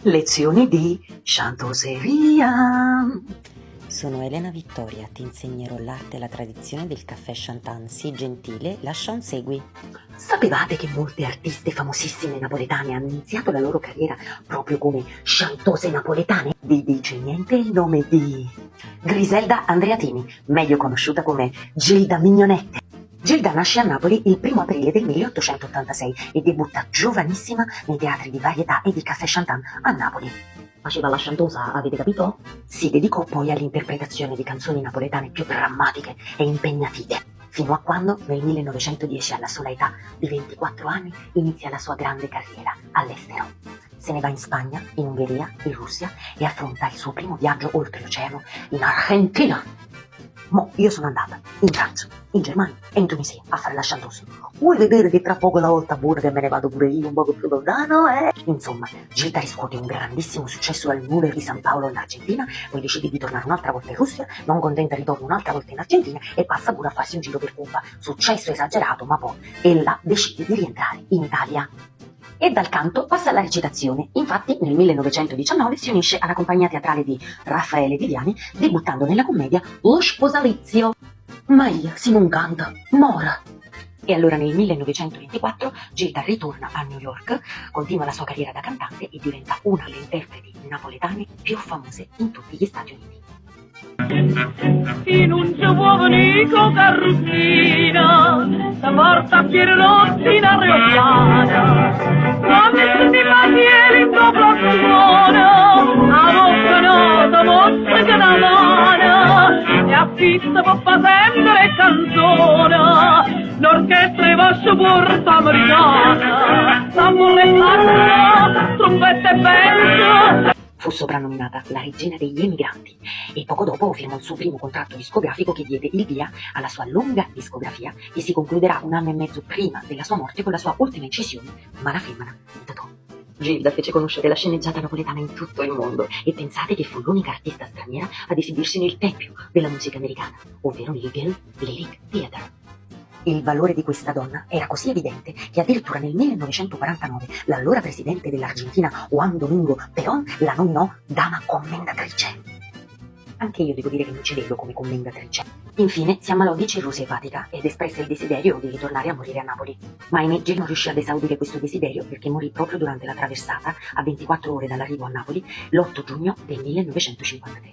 Lezione di Chantoseria. Sono Elena Vittoria, ti insegnerò l'arte e la tradizione del caffè Chantan. Sii gentile, lascia un segui. Sapevate che molte artiste famosissime napoletane hanno iniziato la loro carriera proprio come chantose napoletane? Vi dice niente il nome di Griselda Andreatini, meglio conosciuta come Gilda Mignonette. Gilda nasce a Napoli il 1 aprile del 1886 e debutta giovanissima nei teatri di varietà e di caffè Chantan a Napoli. Faceva la chantosa, avete capito? Si dedicò poi all'interpretazione di canzoni napoletane più drammatiche e impegnative, fino a quando nel 1910, alla sola età di 24 anni, inizia la sua grande carriera all'estero. Se ne va in Spagna, in Ungheria, in Russia e affronta il suo primo viaggio oltreoceano in Argentina. Io sono andata in Francia, in Germania e in Tunisia a fare la chanteuse. Vuoi vedere che tra poco la volta buona che me ne vado pure io un poco più lontano, Insomma, Gilda riscuote un grandissimo successo al Moulin di San Paolo in Argentina, poi decide di tornare un'altra volta in Russia, non contenta ritorna un'altra volta in Argentina e passa pure a farsi un giro per Cuba. Successo esagerato, ma poi ella decide di rientrare in Italia. E dal canto passa alla recitazione. Infatti nel 1919 si unisce alla compagnia teatrale di Raffaele Viviani, debuttando nella commedia Lo Sposalizio. Maria, se non canta, mora! E allora nel 1924 Gilda ritorna a New York, continua la sua carriera da cantante e diventa una delle interpreti napoletane più famose in tutti gli Stati Uniti. In un giovanico carrozzina si porta a Pierrotti in aeroplana, ma mentre ti passieri in tua buona, a vostra nota mostra che una mano e affissa poppa sempre canzone, l'orchestra e vascio porta americana, tamburo e flauto, trombette e band. Fu soprannominata la regina degli emigranti e poco dopo firmò il suo primo contratto discografico che diede il via alla sua lunga discografia che si concluderà un anno e mezzo prima della sua morte con la sua ultima incisione, Ma la femmina di Totò. Gilda fece conoscere la sceneggiata napoletana in tutto il mondo e pensate che fu l'unica artista straniera ad esibirsi nel tempio della musica americana, ovvero il Guild Lyric Theatre. Il valore di questa donna era così evidente che addirittura nel 1949 l'allora presidente dell'Argentina Juan Domingo Perón la nominò dama commendatrice. Anche io devo dire che non ci vedo come commendatrice. Infine si ammalò di cirrosi epatica ed espresse il desiderio di ritornare a morire a Napoli. Ma ahimè Gil non riuscì ad esaudire questo desiderio perché morì proprio durante la traversata, a 24 ore dall'arrivo a Napoli, l'8 giugno del 1953.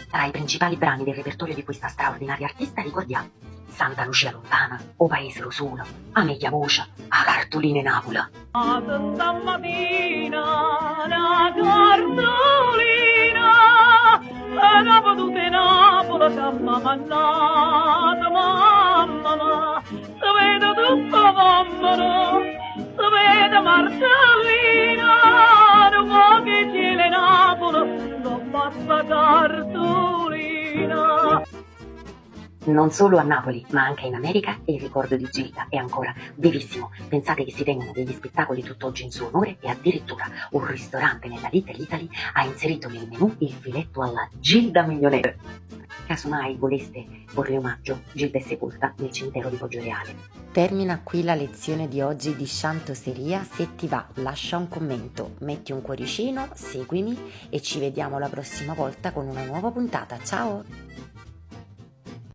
Tra i principali brani del repertorio di questa straordinaria artista ricordiamo Santa Lucia lontana, O paese lo solo, A meglia voce, A cartoline Napola. Stamattina una cartolina una potuta in Napoli che m'ha mandato mamma, si vede tutto mamma, si vede Marcellina, non vuoi che c'è le Napoli, non basta cartolina. Non solo a Napoli, ma anche in America il ricordo di Gilda è ancora vivissimo. Pensate che si tengono degli spettacoli tutt'oggi in suo onore e addirittura un ristorante nella Little Italy ha inserito nel menù il filetto alla Gilda Mignonette. Casomai voleste porle omaggio, Gilda è sepolta nel cimitero di Poggioreale. Termina qui la lezione di oggi di Chantoseria. Se ti va, lascia un commento, metti un cuoricino, seguimi e ci vediamo la prossima volta con una nuova puntata. Ciao!